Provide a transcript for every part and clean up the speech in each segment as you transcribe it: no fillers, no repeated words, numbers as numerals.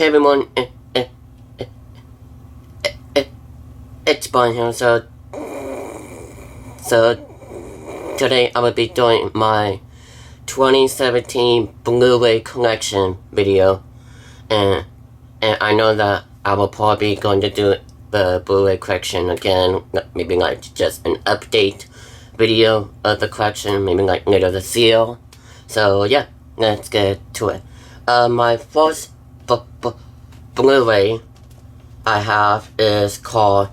Hey everyone, it's Brian here. So today I will be doing my 2017 Blu Ray Collection video, and I know that I will probably going to do the Blu Ray Collection again, maybe like just an update video of the collection, maybe like later this year. So yeah, let's get to it. My first Blu-ray I have is called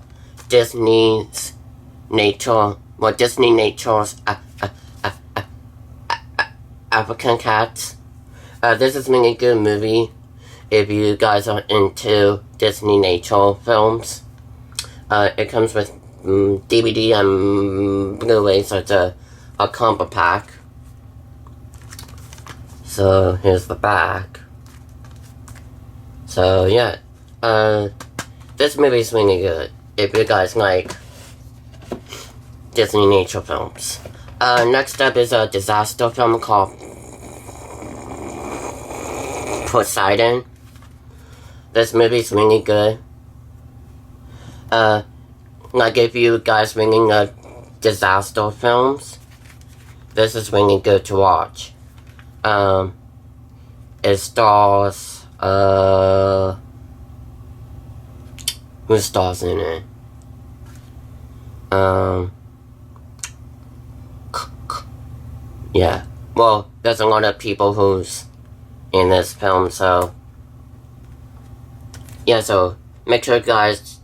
Disney's African Cats. This is a really good movie if you guys are into Disney nature films. It comes with DVD and Blu-ray, so it's a combo pack. So here's the back. So yeah, this movie is really good if you guys like Disney nature films. Next up is a disaster film called Poseidon. This movie is really good. Like if you guys really like disaster films, this is really good to watch. It stars, who stars in it? Yeah. Well, there's a lot of people who's in this film, so yeah, so make sure you guys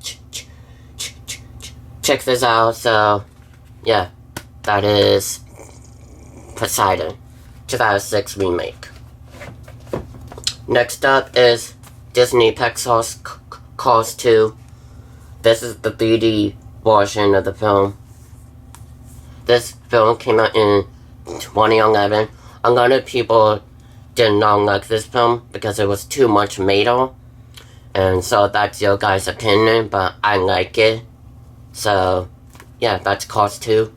check this out. So yeah, that is Poseidon, 2006 remake. Next up is Disney Pixar's Cars 2. This is the 3D version of the film. This film came out in 2011. A lot of people did not like this film because it was too much metal. And so that's your guys' opinion, but I like it. So yeah, that's Cars 2.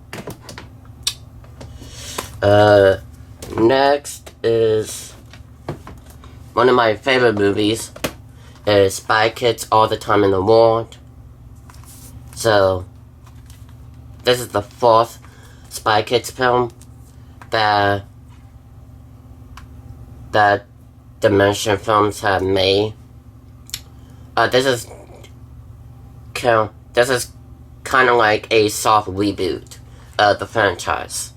Next is one of my favorite movies is Spy Kids All the Time in the World. So this is the fourth Spy Kids film that Dimension Films have made. This is kind of like a soft reboot of the franchise.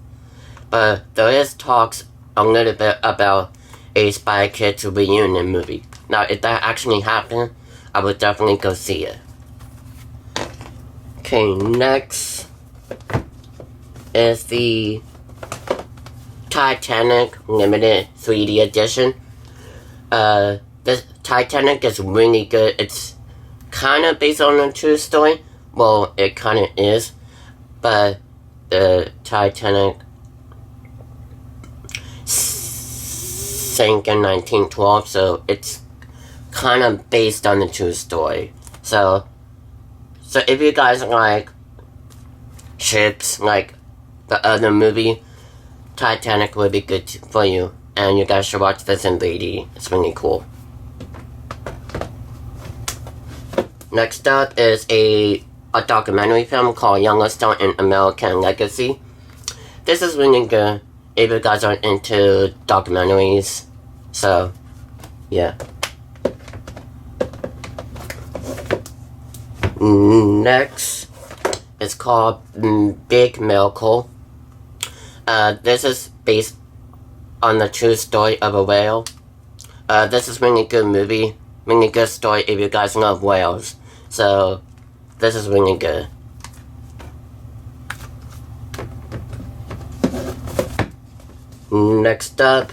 But there is talks a little bit about a Spy Kids reunion movie. Now, if that actually happened, I would definitely go see it. Okay, next is the Titanic Limited 3D Edition. This Titanic is really good. It's kind of based on a true story. Well, it kind of is. But the Titanic sank in 1912, so it's kind of based on the true story. So if you guys like ships, like the other movie, Titanic would be good for you, and you guys should watch this in 3D. It's really cool. Next up is a documentary film called Yellowstone and American Legacy. This is really good if you guys are into documentaries. So yeah. Next is called Big Miracle. This is based on the true story of a whale. This is really good movie, really good story if you guys love whales. So this is really good. Next up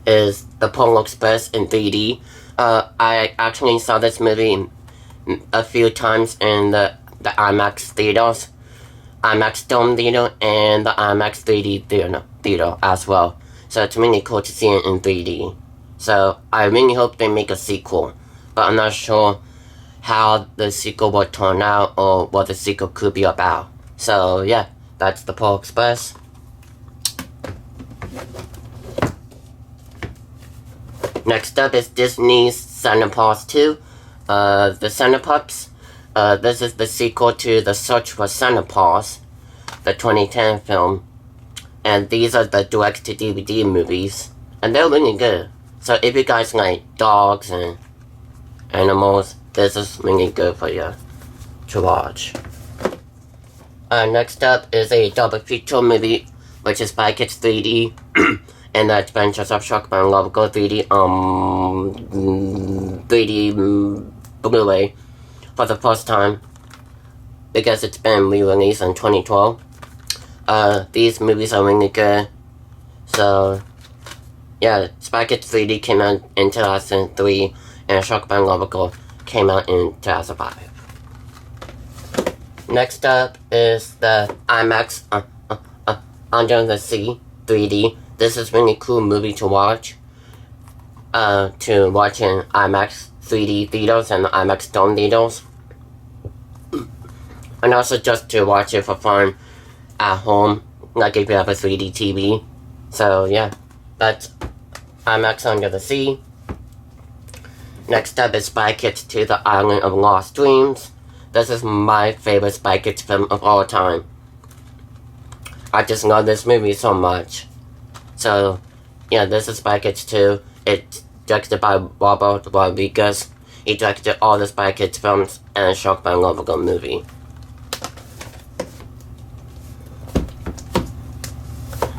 is The Polar Express in 3D. I actually saw this movie a few times in the IMAX theaters, IMAX Dome Theater, and the IMAX 3D theater as well. So it's really cool to see it in 3D. So I really hope they make a sequel, but I'm not sure how the sequel will turn out or what the sequel could be about. So yeah, that's the Polar Express. Next up is Disney's Santa Paws 2, The Santa Pups. This is the sequel to The Search for Santa Paws, the 2010 film. And these are the direct-to-DVD movies. And they're really good. So if you guys like dogs and animals, this is really good for you to watch. Next up is a double feature movie, which is Spy Kids 3D and The Adventures of Shockman Lovegood 3D Blu-ray for the first time because it's been re-released in 2012. These movies are really good. So yeah, Spy Kids 3D came out in 2003 and Shockman Lovegood came out in 2005. Next up is the IMAX Under the Sea 3D. This is really cool movie to watch. To watch in IMAX 3D theaters and IMAX Dome theaters. And also just to watch it for fun at home, like if you have a 3D TV. So yeah, that's IMAX Under the Sea. Next up is Spy Kids 2, The Island of Lost Dreams. This is my favorite Spy Kids film of all time. I just love this movie so much. So, yeah, this is Spy Kids 2. It's directed by Robert Rodriguez. He directed all the Spy Kids films and Shockman Lovegood movie.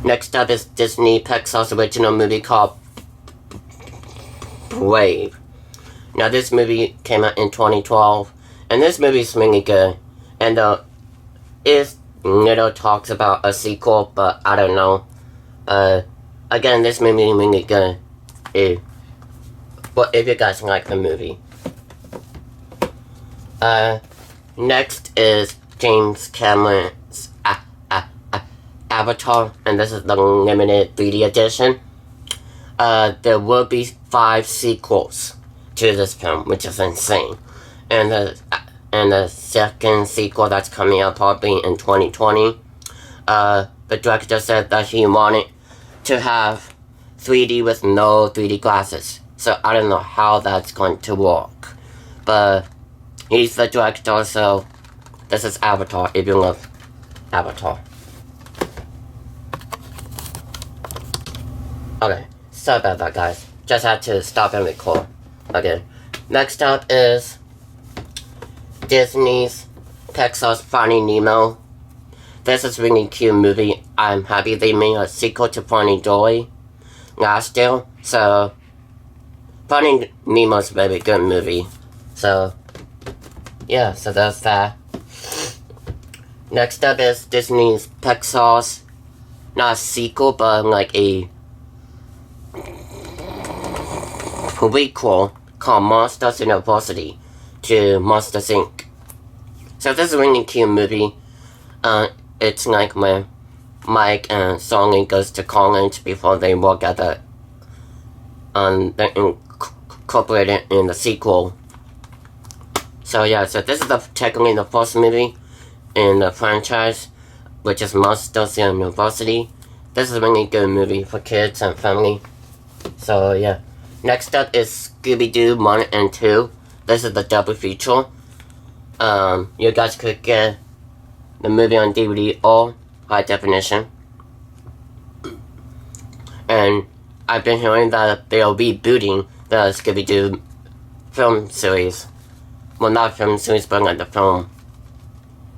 Next up is Disney Pixar's original movie called Brave. Now, this movie came out in 2012. And this movie is really good. And it little talks about a sequel, but I don't know. Again, this movie is really good. But if you guys like the movie. Next is James Cameron's Avatar, and this is the limited 3D edition. There will be 5 sequels to this film, which is insane. And the second sequel that's coming out probably in 2020. The director said that he wanted to have 3D with no 3D glasses. So I don't know how that's going to work. But he's the director, so this is Avatar if you love Avatar. Okay, sorry about that, guys. Just had to stop and record. Okay, next up is Disney's Pixar's Finding Nemo. This is a really cute movie. I'm happy they made a sequel to Finding Dory last year. So, Finding Nemo is a very good movie. So, yeah, so that's that. Next up is Disney's Pixar's, not a sequel, but like a prequel called Monsters University to Monsters Inc. So this is a really cute movie. It's like when Mike and Sully goes to college before they work at the they incorporate it in the sequel. So yeah, so this is technically the first movie in the franchise, which is Monsters University. This is a really good movie for kids and family. So yeah. Next up is Scooby-Doo 1 and 2. This is the double feature. You guys could get the movie on DVD or high definition. And I've been hearing that they'll be rebooting the Scooby-Doo film series. Well, not film series, but like the film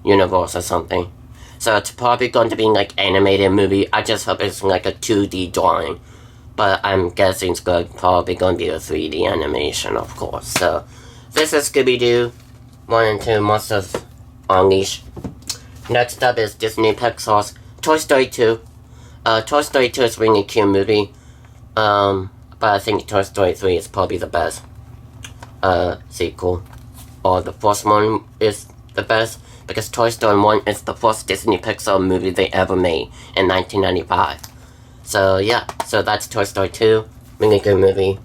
universe or something. So it's probably going to be like animated movie. I just hope it's like a 2D drawing. But I'm guessing it's probably going to be a 3D animation, of course. So, this is Scooby-Doo 1 and 2 Monsters Unleashed. Next up is Disney Pixar's Toy Story 2. Toy Story 2 is a really cute movie. But I think Toy Story 3 is probably the best sequel. Or the first one is the best. Because Toy Story 1 is the first Disney Pixar movie they ever made in 1995. So yeah, so that's Toy Story 2, really good movie.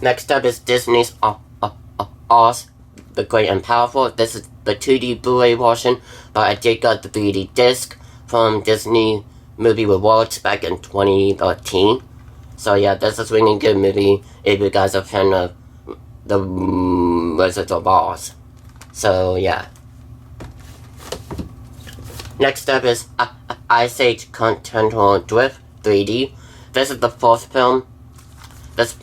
Next up is Disney's Oz, the Great and Powerful. This is the 2D Blu-ray version, but I did get the 3D disc from Disney Movie Rewards back in 2013. So yeah, this is a really good movie if you guys are a fan of the Wizard of Oz. So yeah. Next up is Ice Age Continental Drift 3D. This is the fourth film. This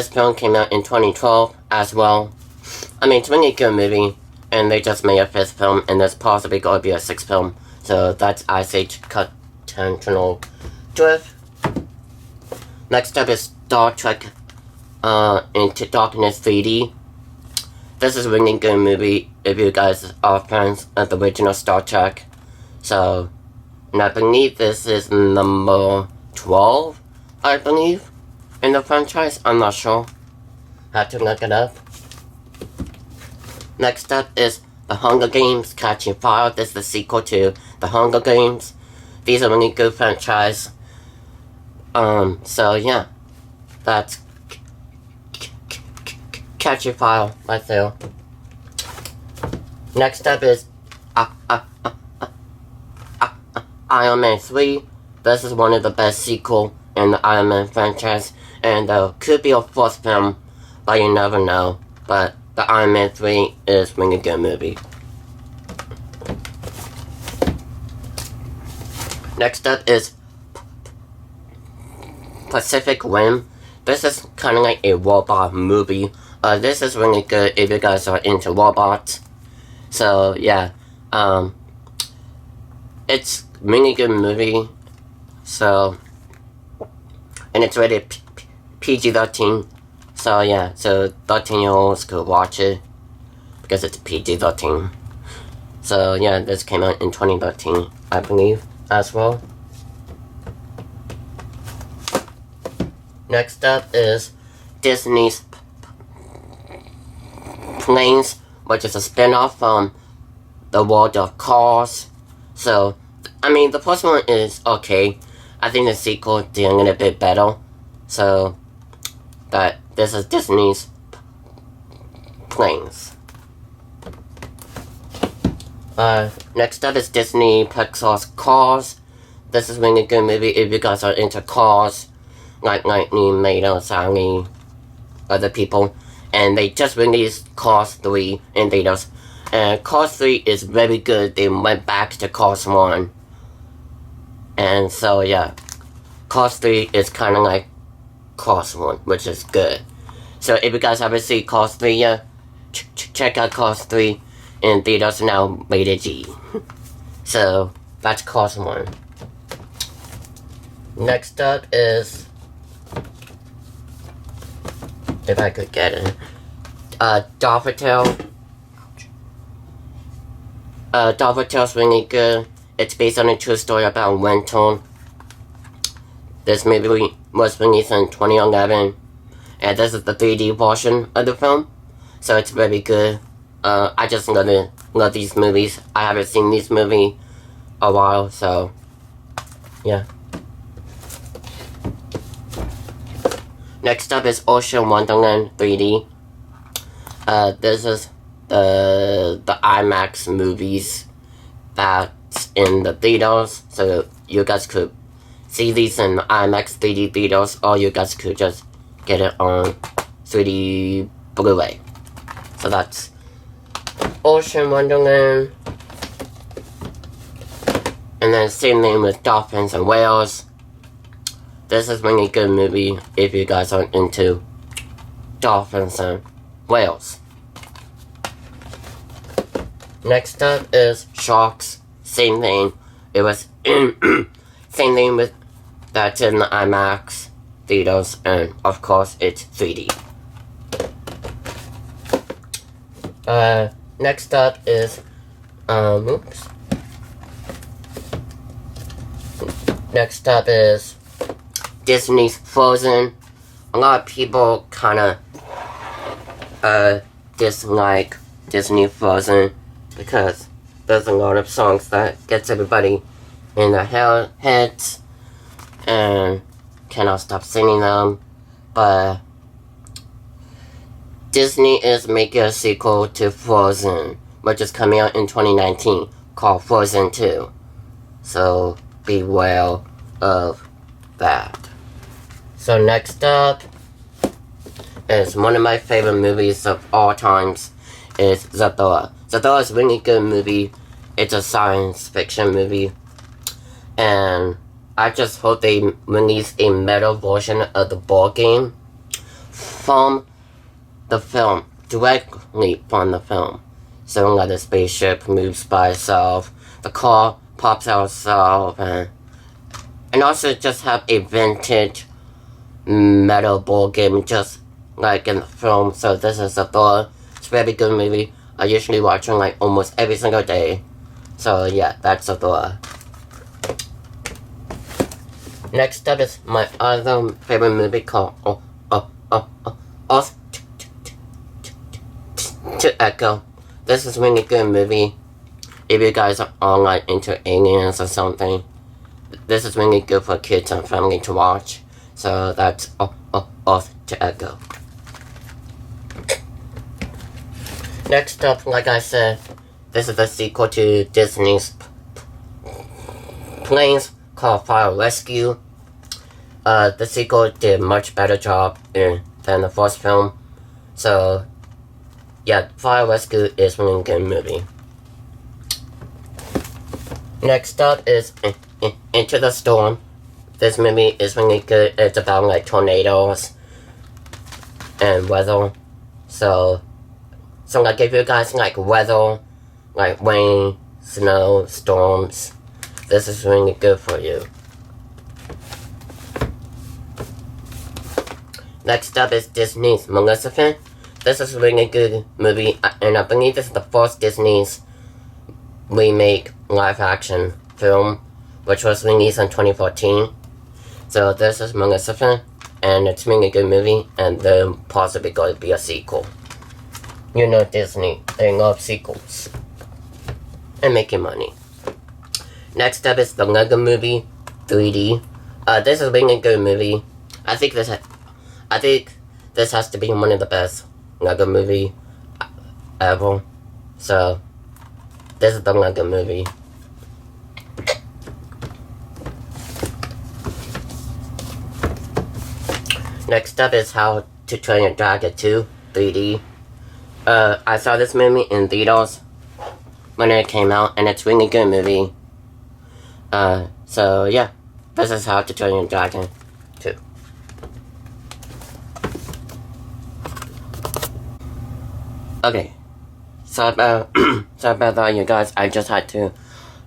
film came out in 2012 as well. I mean, it's a really good movie, and they just made a fifth film, and there's possibly going to be a sixth film. So that's Ice Age Continental Drift. Next up is Star Trek Into Darkness 3D. This is a really good movie if you guys are fans of the original Star Trek. So, and I believe this is number 12, I believe, in the franchise. I'm not sure. Have to look it up. Next up is The Hunger Games Catching Fire. This is the sequel to The Hunger Games. These are really good franchise. So yeah, that's Catching Fire right there. Next up is Iron Man 3. This is one of the best sequel in the Iron Man franchise, and could be a fourth film, but you never know. But the Iron Man 3 is a really good movie. Next up is Pacific Rim. This is kind of like a robot movie. This is really good if you guys are into robots. So yeah, it's a really good movie. So, and it's rated PG-13. So yeah, so 13-year-olds could watch it because it's PG-13. So yeah, this came out in 2013, I believe, as well. Next up is Disney's Planes, which is a spin-off from the world of Cars. So, I mean, the first one is okay. I think the sequel did a little bit better. So, but this is Disney's Planes. Next up is Disney Pixar's Cars. This is a really good movie if you guys are into cars, like me, Maida, Sally, other people. And they just released Cars 3 in theaters. And Cars 3 is very good. They went back to Cars 1. And so yeah, Cars 3 is kind of like Cars 1, which is good. So if you guys haven't seen Cars 3 yet, check out Cars 3 in theaters now, rated G. So that's Cars 1. Next up is, if I could get it, Dovertail. Dovertail's really good. It's based on a true story about Winton. This movie was released in 2011, and this is the 3D version of the film, so it's very good. I just love these movies. I haven't seen this movie a while, so yeah. Next up is Ocean Wonderland 3D. This is the IMAX movies that's in the theaters, so you guys could see these in IMAX 3D theaters, or you guys could just get it on 3D Blu Ray. So that's Ocean Wonderland. And then same thing with Dolphins and Whales. This is a really good movie if you guys are into dolphins and whales. Next up is Sharks. Same thing. It was same thing with that's in the IMAX theaters, and of course it's 3D. Next up is oops. Next up is Disney's Frozen. A lot of people kind of dislike Disney Frozen because there's a lot of songs that gets everybody in their heads and cannot stop singing them. But Disney is making a sequel to Frozen, which is coming out in 2019, called Frozen 2. So beware of that. So next up is one of my favorite movies of all times is Zathura. Zathura is a really good movie. It's a science fiction movie. And I just hope they release a metal version of the board game from the film, directly from the film. So like the spaceship moves by itself, the car pops out itself, and also just have a vintage metal board game just like in the film. So this is Zathura. It's a very good movie. I usually watch it like almost every single day. So yeah, that's Zathura. Next up is my other favorite movie called to Echo. This is a really good movie. If you guys are like into aliens or something, this is really good for kids and family to watch. So that's off to Echo. Next up, like I said, this is the sequel to Disney's Planes called Fire Rescue. The sequel did a much better job than the first film. So yeah, Fire Rescue is a really good movie. Next up is Into the Storm. This movie is really good. It's about like tornadoes and weather. So like if you guys like weather, like rain, snow, storms, this is really good for you. Next up is Disney's Maleficent. This is a really good movie, and I believe this is the first Disney's remake live-action film, which was released in 2014. So this is Maleficent, and it's a really good movie, and there's possibly going to be a sequel. You know Disney, they love sequels and making money. Next up is the Lego Movie 3D. This is a really good movie. I think this has to be one of the best Lego movie ever. So this is the Lego Movie. Next up is How to Train Your Dragon 2 3D. I saw this movie in theaters when it came out, and it's a really good movie. So yeah, this is How to Train Your Dragon 2. Okay, sorry about that, you guys. I just had to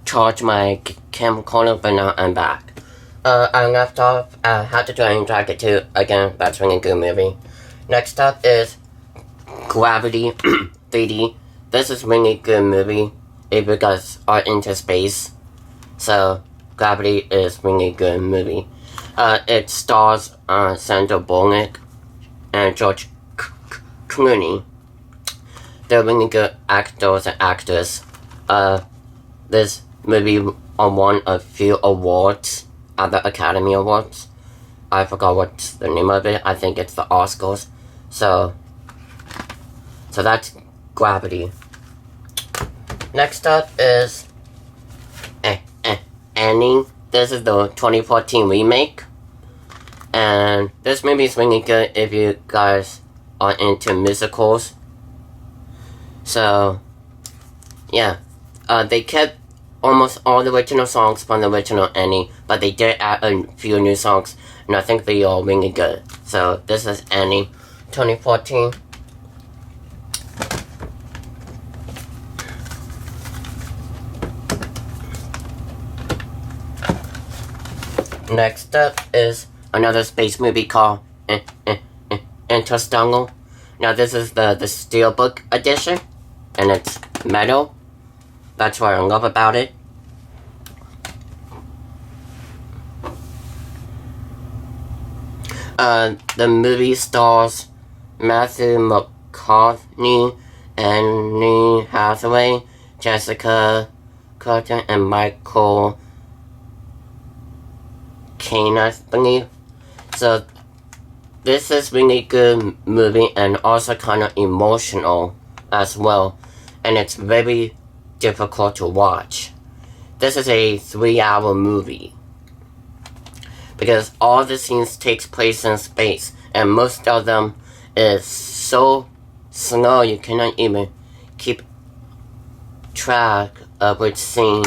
charge my camcorder, but now I'm back. I left off How to Train Your Dragon 2. Again, that's a really good movie. Next up is Gravity 3D. This is a really good movie if you guys are into space. So Gravity is a really good movie. It stars Sandra Bullock and George Clooney. They're really good actors and actors. This movie won a few awards at the Academy Awards. I forgot what's the name of it. I think it's the Oscars. So that's Gravity. Next up is Annie. This is the 2014 remake. And this movie is really good if you guys are into musicals. So, yeah. They kept almost all the original songs from the original Annie, but they did add a few new songs, and I think they are really good. So, this is Annie 2014. Next up is another space movie called Interstellar. Now this is the Steelbook edition, and it's metal. That's what I love about it. The movie stars Matthew McConaughey, Anne Hathaway, Jessica Chastain, and Michael Caine, I believe. So this is really good movie and also kind of emotional as well, and it's very difficult to watch. This is a 3-hour movie. because all the scenes takes place in space, and most of them is so slow you cannot even keep track of which scene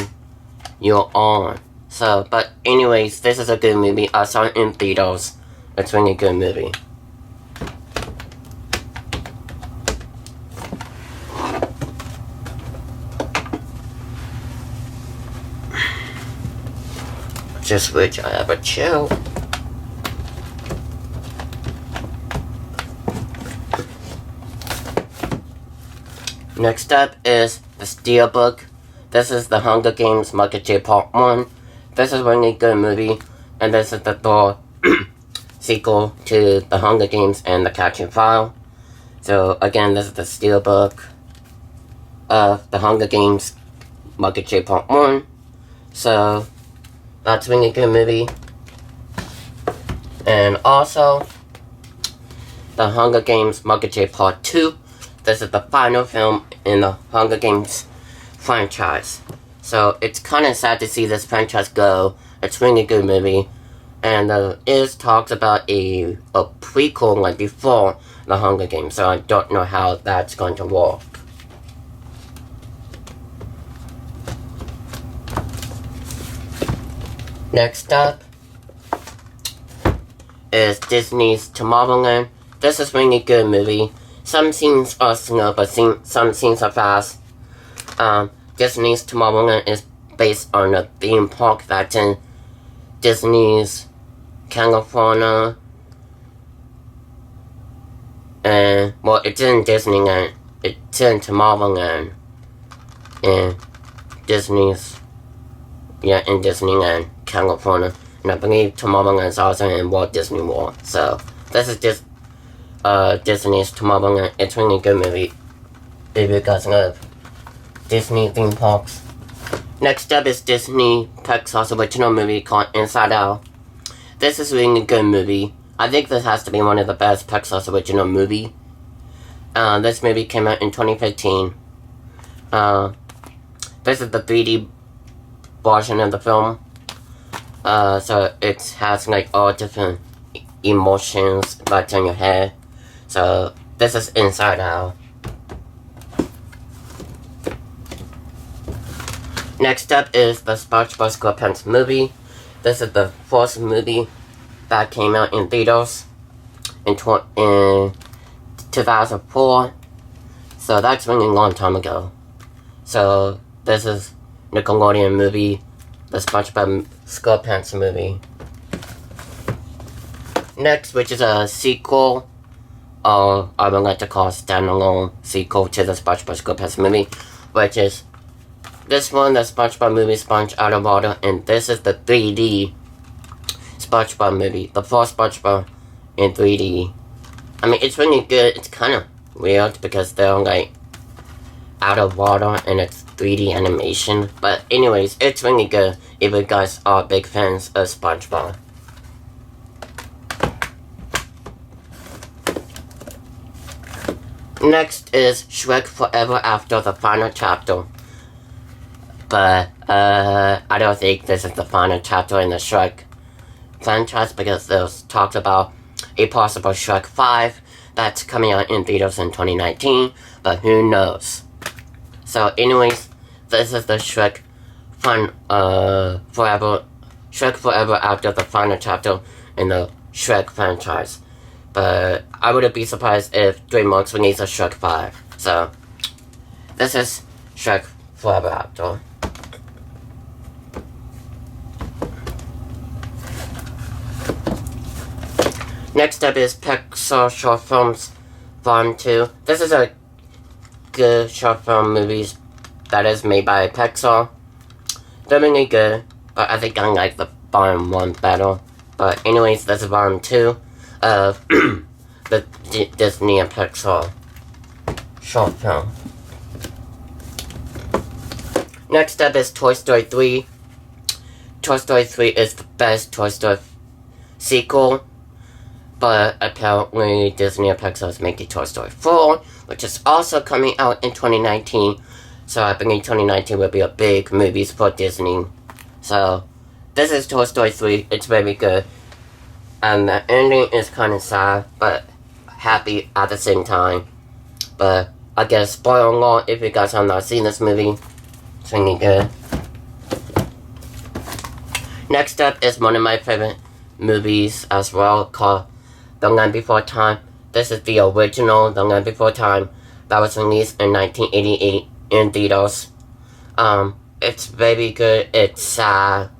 you're on. So, but anyways, this is a good movie. I saw it in theaters. It's really a good movie. Just wish I have a chill. Next up is the Steelbook. This is the Hunger Games Mockingjay Part 1. This is a really good movie, and this is the Thor sequel to the Hunger Games and the Catching Fire. So again, this is the Steelbook of the Hunger Games Mockingjay Part 1. So that's a really good movie. And also, the Hunger Games Mockingjay Part 2. This is the final film in the Hunger Games franchise. So it's kind of sad to see this franchise go. It's a really good movie. And it talks about a prequel like before the Hunger Games. So I don't know how that's going to work. Next up is Disney's Tomorrowland. This is a really good movie. Some scenes are slow, but some scenes are fast. Disney's Tomorrowland is based on a theme park that's in Disney's California. And, well, it's in Disneyland. It's in Tomorrowland. In Disney's, in Disneyland, California. And I believe Tomorrowland is also in Walt Disney World. So, this is just Disney's Tomorrowland. It's a really good movie if you guys love Disney theme parks. Next up is Disney Pixar's original movie called Inside Out. This is a really good movie. I think this has to be one of the best Pixar's original movie. This movie came out in 2015. This is the 3D version of the film. So it has like all different emotions that's in your head. So this is Inside Out. Next up is the SpongeBob SquarePants movie. This is the first movie that came out in theaters in 2004. So that's really a long time ago. So this is Nickelodeon movie, the SpongeBob SquarePants movie. Next, which is a sequel, or I would like to call a standalone sequel to the SpongeBob SquarePants movie, which is this one, the SpongeBob movie Sponge Out of Water, and this is the 3D SpongeBob movie, the first SpongeBob in 3D. I mean, it's really good. It's kind of weird because they're like out of water and it's 3D animation. But anyways, it's really good if you guys are big fans of SpongeBob. Next is Shrek Forever After the final chapter. But I don't think this is the final chapter in the Shrek franchise because there's talks about a possible Shrek 5 that's coming out in theaters in 2019, but who knows. So anyways, this is the Shrek Forever After the final chapter in the Shrek franchise. But I wouldn't be surprised if DreamWorks releases a Shrek 5. So this is Shrek Forever After. Next up is Pixar Short Films Volume 2. This is a good short film movies that is made by Pixar. They're really good, but I think I like the Volume 1 better. But anyways, this is Volume 2 of the Disney and Pixar short film. Next up is Toy Story 3. Toy Story 3 is the best Toy Story sequel. But apparently Disney and Pixar is making Toy Story 4, which is also coming out in 2019. So I believe 2019 will be a big movie for Disney. So this is Toy Story 3. It's very good. And the ending is kind of sad, but happy at the same time. But I guess spoiler alert if you guys have not seen this movie. It's really good. Next up is one of my favorite movies as well, called The Land Before Time. This is the original The Land Before Time that was released in 1988 in theaters. It's very good. It's sad,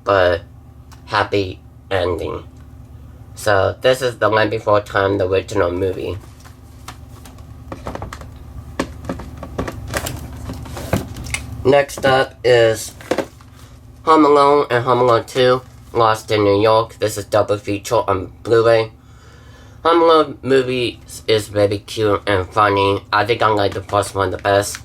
but happy ending. So this is The Land Before Time, the original movie. Next up is Home Alone and Home Alone 2, Lost in New York. This is double feature on Blu Ray. Home Alone movie is very cute and funny. I think I like the first one the best.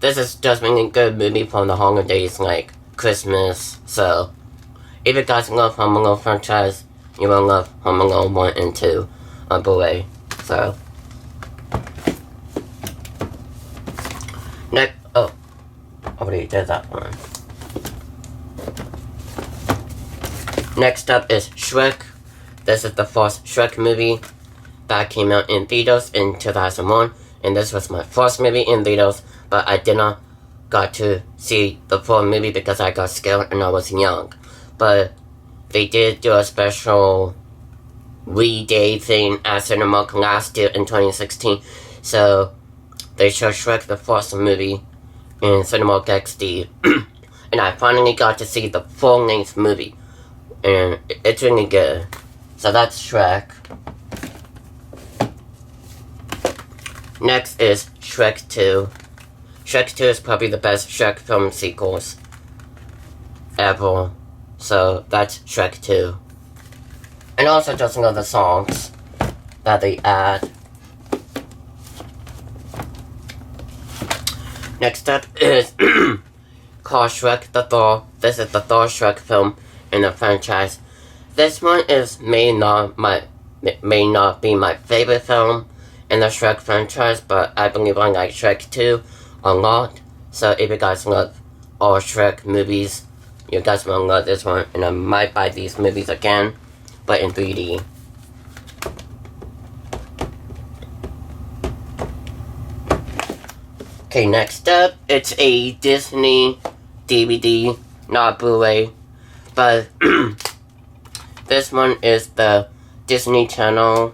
This is just really good movie from the holidays, like Christmas. So, if you guys love Home Alone franchise, you will love Home Alone 1 and 2 on Blu Ray. So, next, I already did that one. Next up is Shrek. This is the first Shrek movie that came out in theaters in 2001. And this was my first movie in theaters, but I did not got to see the full movie because I got scared and I was young. But they did do a special Day thing at Cinemark last year in 2016. So they showed Shrek the first movie in Cinemark XD. And I finally got to see the full-length movie. And it's really good. So that's Shrek. Next is Shrek 2. Shrek 2 is probably the best Shrek film sequels ever. So that's Shrek 2. And also just another songs that they add. Next up is called Shrek the Third. This is the third Shrek film in the franchise. This one may not be my favorite film in the Shrek franchise, but I believe I like Shrek 2 a lot. So if you guys love all Shrek movies, you guys will love this one, and I might buy these movies again, but in 3D. Okay, next up, it's a Disney DVD, not Blu-ray, but this one is the Disney Channel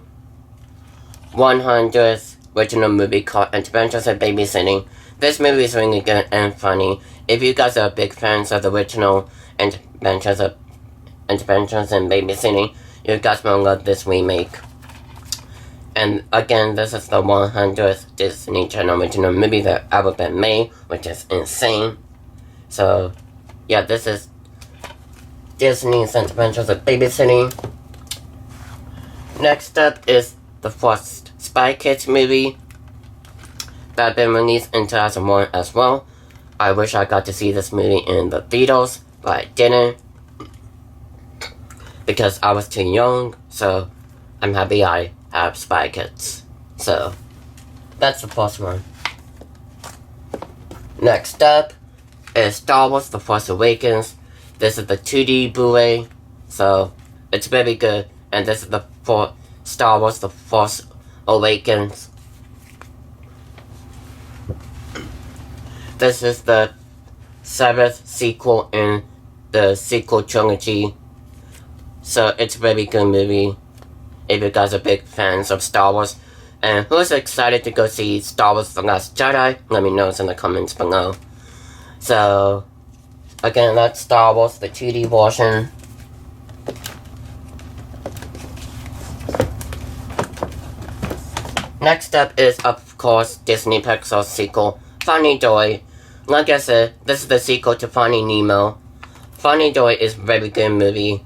100th original movie called Adventures of Babysitting. This movie is really good and funny. If you guys are big fans of the original Adventures and Babysitting, you guys will love this remake. And again, this is the 100th Disney Channel original movie that ever been made, which is insane. So, yeah, this is Disney's Adventures of Babysitting. Next up is the first Spy Kids movie that had been released in 2001 as well. I wish I got to see this movie in the theaters, but I didn't because I was too young. So I'm happy I have Spy Kids. So that's the first one. Next up is Star Wars: The Force Awakens. This is the 2D Blu-ray, so it's very good. And this is the Star Wars: The Force Awakens. This is the 7th sequel in the sequel trilogy. So it's a very good movie if you guys are big fans of Star Wars. And who's excited to go see Star Wars: The Last Jedi? Let me know in the comments below. So, again, that's Star Wars, the 2D version. Next up is, of course, Disney Pixar's sequel, Finding Dory. Like I said, this is the sequel to Finding Nemo. Finding Dory is a very good movie.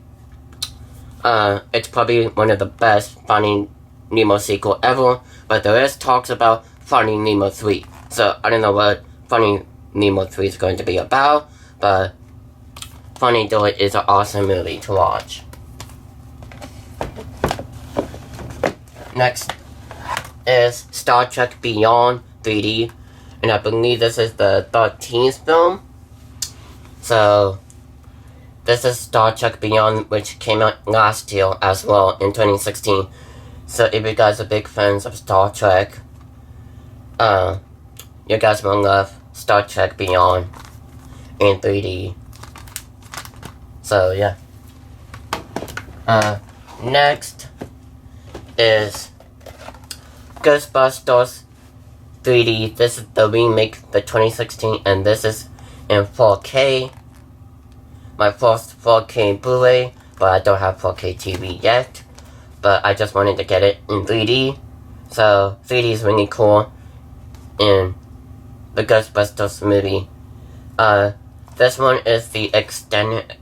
It's probably one of the best Finding Nemo sequel ever, but there is talks about Finding Nemo 3. So, I don't know what Finding Nemo 3 is going to be about, but Finding Dory is an awesome movie to watch. Next is Star Trek Beyond 3D, and I believe this is the 13th film. So, this is Star Trek Beyond, which came out last year as well in 2016. So if you guys are big fans of Star Trek, you guys will love Star Trek Beyond in 3D. So yeah. Next is Ghostbusters 3D. This is the remake, the 2016, and this is in 4K. My first 4K Blu-ray, but I don't have 4K TV yet. But I just wanted to get it in 3D. So 3D is really cool in the Ghostbusters movie. This one is the extended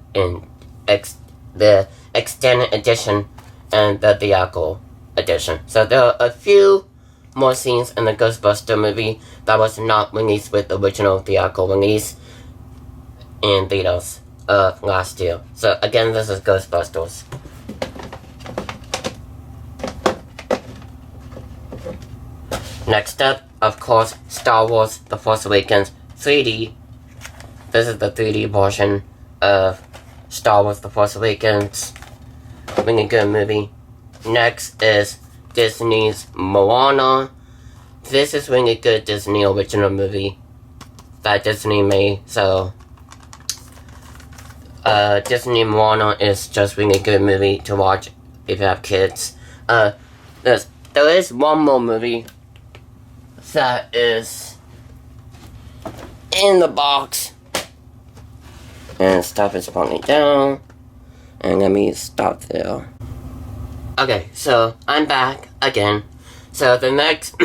edition and the theatrical edition. So there are a few more scenes in the Ghostbuster movie that was not released with the original theatrical release in theaters of last year. So again, this is Ghostbusters. Next up, of course, Star Wars The Force Awakens 3D. This is the 3D version of Star Wars The Force Awakens. Really good movie. Next is Disney's Moana. This is really good Disney original movie that Disney made. So Disney Moana is just really good movie to watch if you have kids. There is one more movie that is in the box. And stuff is falling down. And let me stop there. Okay, so I'm back again. So the next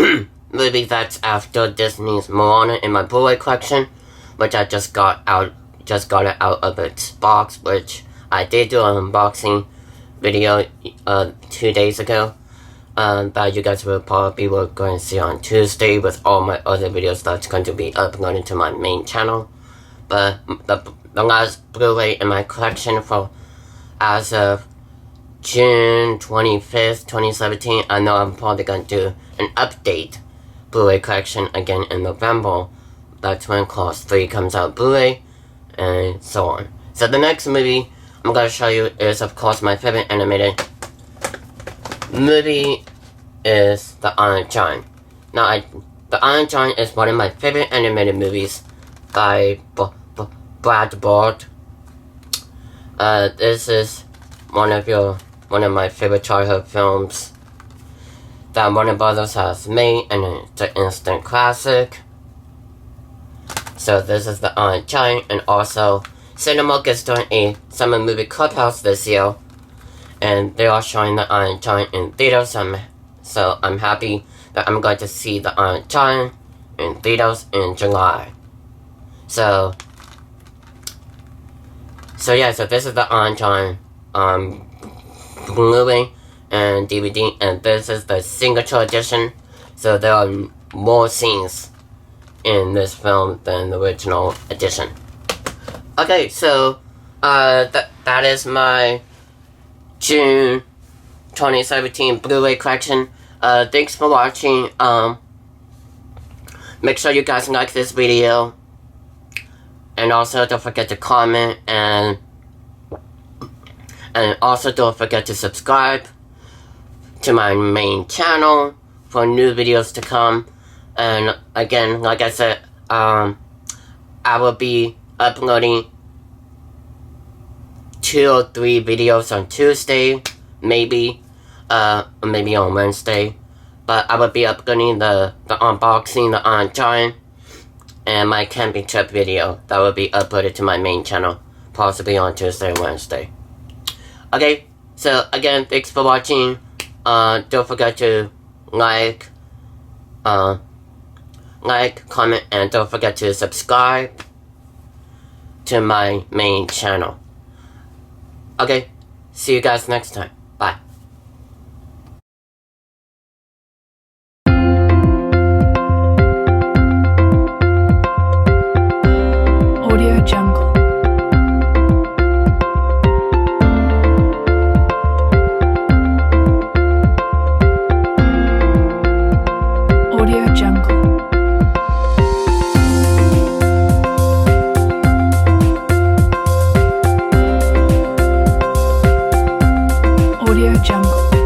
movie that's after Disney's Moana in my Blu Ray collection, which I just got it out of its box, which I did do an unboxing video 2 days ago. That you guys will probably going to see on Tuesday with all my other videos that's going to be uploaded to my main channel. But the last Blu-ray in my collection as of June 25th, 2017, I know I'm probably going to do an update Blu-ray collection again in November. That's when Clause 3 comes out Blu-ray, and so on. So the next movie I'm going to show you is, of course, my favorite animated movie is The Iron Giant. Now, The Iron Giant is one of my favorite animated movies by Brad Bird. This is one of my favorite childhood films that Warner Brothers has made, and it's an instant classic. So this is The Iron Giant, and also Cinemark is doing a summer movie clubhouse this year, and they are showing The Iron Giant in theaters. So I'm happy that I'm going to see The Iron Giant in theaters in July. So yeah, so this is The Iron Giant Blu-ray and DVD, and this is the signature edition. So there are more scenes in this film than the original edition. Okay, so that is my June 2017 Blu-ray collection. Thanks for watching. Make sure you guys like this video, and also don't forget to comment, and also don't forget to subscribe to my main channel for new videos to come. And again, like I said, I will be uploading 2 or 3 videos on Tuesday, maybe on Wednesday. But I will be uploading the unboxing, the Iron Giant, and my camping trip video that will be uploaded to my main channel, possibly on Tuesday and Wednesday. Okay, so again, thanks for watching. Don't forget to like, comment, and don't forget to subscribe to my main channel. Okay, see you guys next time. Bye. Audio Jungle. Audio Jungle. Audio Jungle.